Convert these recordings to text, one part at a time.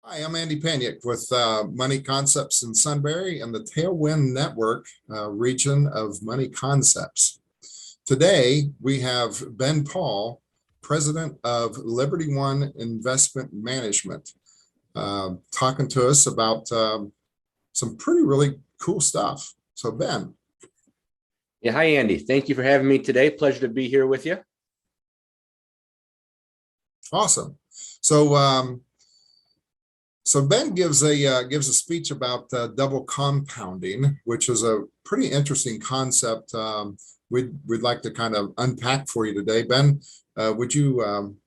Hi, I'm Andy Paniuk with Money Concepts in Sunbury and the Tailwind Network region of Money Concepts. Today, we have Ben Paul, president of Liberty One Investment Management, talking to us about some pretty really cool stuff. So, Ben. Yeah, hi, Andy. Thank you for having me today. Pleasure to be here with you. Awesome. So Ben gives a speech about double compounding, which is a pretty interesting concept. We'd like to kind of unpack for you today. Ben, would you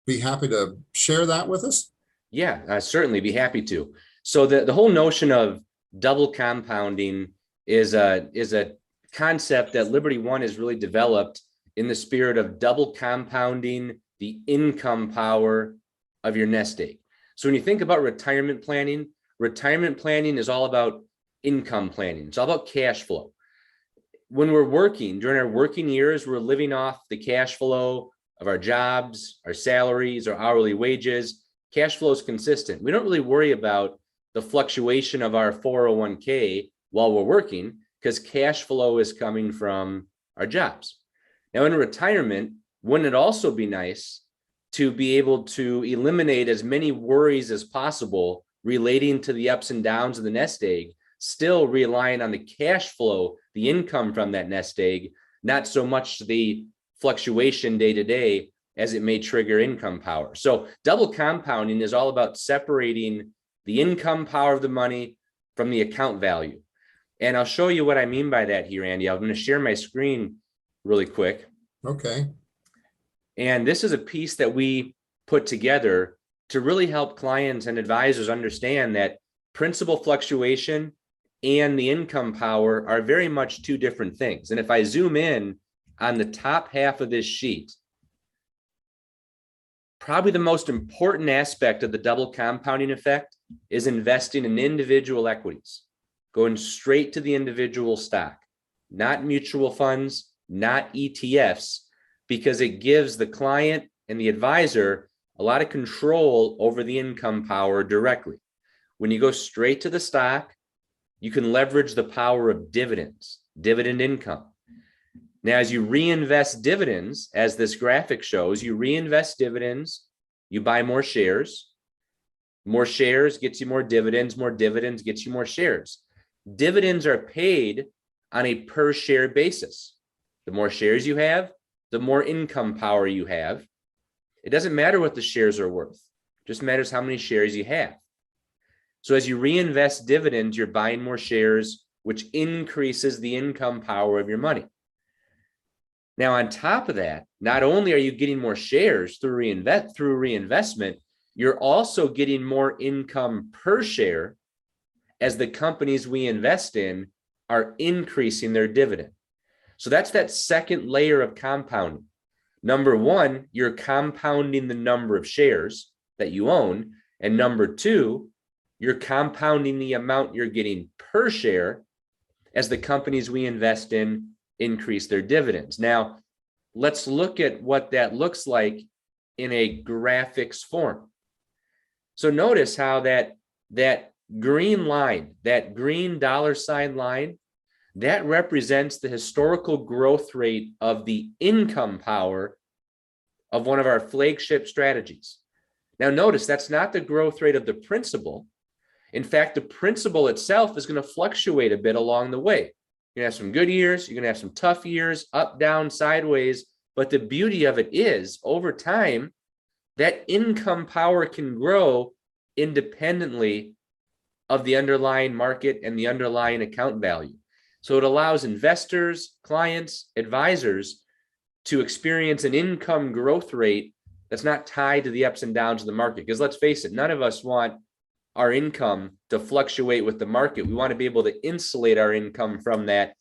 be happy to share that with us? Yeah, certainly be happy to. So the whole notion of double compounding is a concept that Liberty One has really developed in the spirit of double compounding the income power of your nest egg. So when you think about retirement planning is all about income planning. It's all about cash flow. When we're working, during our working years, we're living off the cash flow of our jobs, our salaries, our hourly wages. Cash flow is consistent. We don't really worry about the fluctuation of our 401k while we're working because cash flow is coming from our jobs. Now in retirement, wouldn't it also be nice to be able to eliminate as many worries as possible relating to the ups and downs of the nest egg, still relying on the cash flow, the income from that nest egg, not so much the fluctuation day to day as it may trigger income power. So double compounding is all about separating the income power of the money from the account value. And I'll show you what I mean by that here, Andy. I'm going to share my screen really quick. Okay. And this is a piece that we put together to really help clients and advisors understand that principal fluctuation and the income power are very much two different things. And if I zoom in on the top half of this sheet, probably the most important aspect of the double compounding effect is investing in individual equities, going straight to the individual stock, not mutual funds, not ETFs, because it gives the client and the advisor a lot of control over the income power directly. When you go straight to the stock, you can leverage the power of dividends, dividend income. Now, as you reinvest dividends, as this graphic shows, you reinvest dividends, you buy more shares gets you more dividends gets you more shares. Dividends are paid on a per share basis. The more shares you have, the more income power you have. It doesn't matter what the shares are worth. It just matters how many shares you have. So as you reinvest dividends, you're buying more shares, which increases the income power of your money. Now, on top of that, not only are you getting more shares through reinvestment, you're also getting more income per share as the companies we invest in are increasing their dividend. So that's that second layer of compounding. Number one, you're compounding the number of shares that you own. And number two, you're compounding the amount you're getting per share as the companies we invest in increase their dividends. Now, let's look at what that looks like in a graphics form. So notice how that green line, that green dollar sign line, that represents the historical growth rate of the income power of one of our flagship strategies. Now, notice that's not the growth rate of the principal. In fact, the principal itself is going to fluctuate a bit along the way. You're going to have some good years, you're going to have some tough years, up, down, sideways. But the beauty of it is, over time, that income power can grow independently of the underlying market and the underlying account value. So it allows investors, clients, advisors to experience an income growth rate that's not tied to the ups and downs of the market. Because let's face it, none of us want our income to fluctuate with the market. We want to be able to insulate our income from that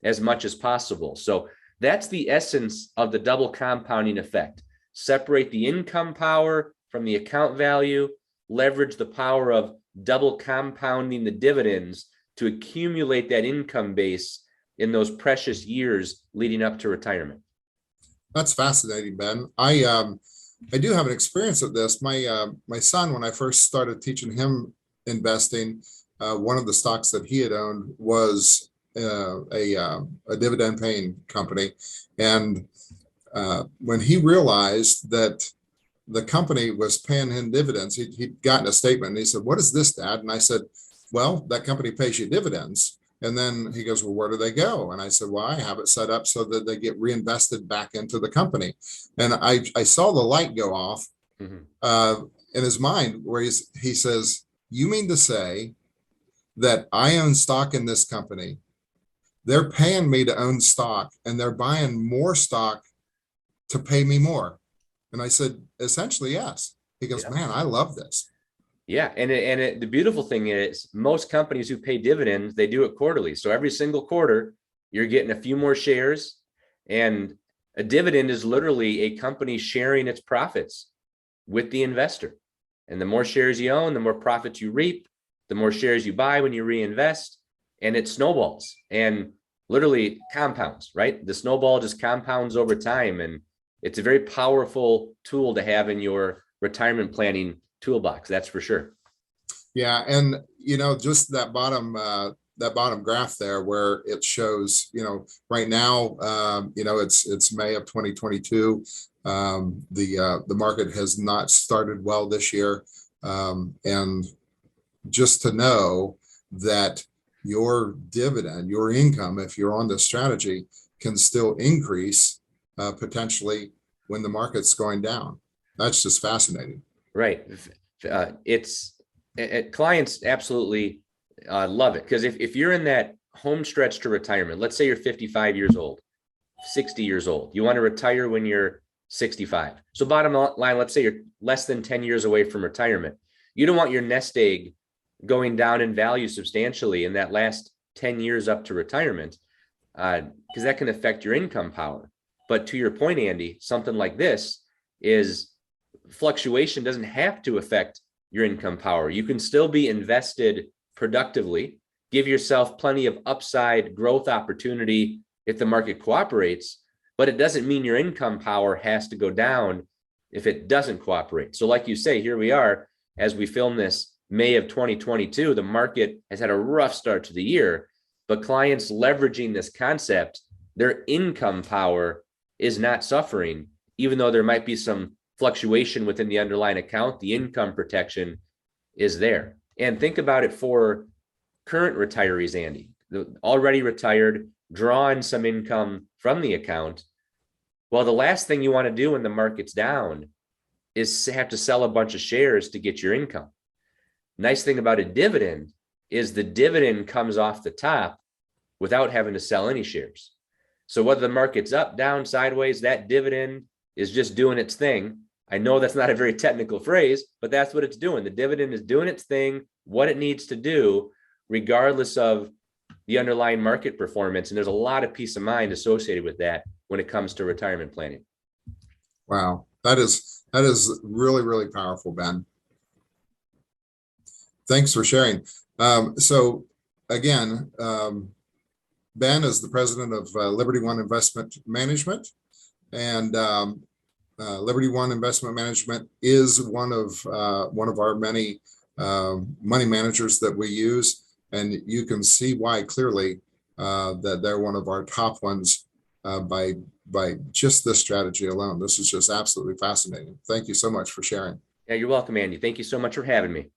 as much as possible. So that's the essence of the double compounding effect. Separate the income power from the account value, leverage the power of double compounding the dividends to accumulate that income base in those precious years leading up to retirement. That's fascinating, Ben. I do have an experience with this. My son, when I first started teaching him investing, one of the stocks that he had owned was a dividend paying company. And when he realized that the company was paying him dividends, he'd gotten a statement and he said, "What is this, Dad?" And I said, "Well, that company pays you dividends." And then he goes, "Well, where do they go?" And I said, "Well, I have it set up so that they get reinvested back into the company." And I saw the light go off in his mind where he says, "You mean to say that I own stock in this company? They're paying me to own stock and they're buying more stock to pay me more." And I said, "Essentially, yes." He goes, Yeah. "Man, I love this." Yeah, the beautiful thing is most companies who pay dividends, they do it quarterly. So every single quarter, you're getting a few more shares, and a dividend is literally a company sharing its profits with the investor. And the more shares you own, the more profits you reap, the more shares you buy when you reinvest, and it snowballs and literally compounds, right? The snowball just compounds over time, and it's a very powerful tool to have in your retirement planning toolbox, that's for sure. Yeah, and just that bottom graph there where it shows, right now, it's May of 2022. The market has not started well this year, and just to know that your dividend, your income, if you're on this strategy, can still increase potentially when the market's going down. That's just fascinating. Right. Clients absolutely love it, because if you're in that home stretch to retirement, let's say you're 55 years old, 60 years old, you want to retire when you're 65. So bottom line, let's say you're less than 10 years away from retirement. You don't want your nest egg going down in value substantially in that last 10 years up to retirement, because that can affect your income power. But to your point, Andy, something like this is fluctuation doesn't have to affect your income power. You can still be invested productively, give yourself plenty of upside growth opportunity if the market cooperates, but it doesn't mean your income power has to go down if it doesn't cooperate. So like you say, here we are, as we film this May of 2022, the market has had a rough start to the year, but clients leveraging this concept, their income power is not suffering, even though there might be some fluctuation within the underlying account. The income protection is there. And think about it for current retirees, Andy, already retired, drawing some income from the account. Well, the last thing you want to do when the market's down is have to sell a bunch of shares to get your income. Nice thing about a dividend is the dividend comes off the top without having to sell any shares. So whether the market's up, down, sideways, that dividend is just doing its thing. I know that's not a very technical phrase, but that's what it's doing. The dividend is doing its thing, what it needs to do, regardless of the underlying market performance. And there's a lot of peace of mind associated with that when it comes to retirement planning. Wow, that is really, really powerful, Ben. Thanks for sharing. So again, Ben is the president of Liberty One Investment Management, and Liberty One Investment Management is one of our many money managers that we use, and you can see why clearly that they're one of our top ones by just this strategy alone. This is just absolutely fascinating. Thank you so much for sharing. Yeah, you're welcome, Andy. Thank you so much for having me.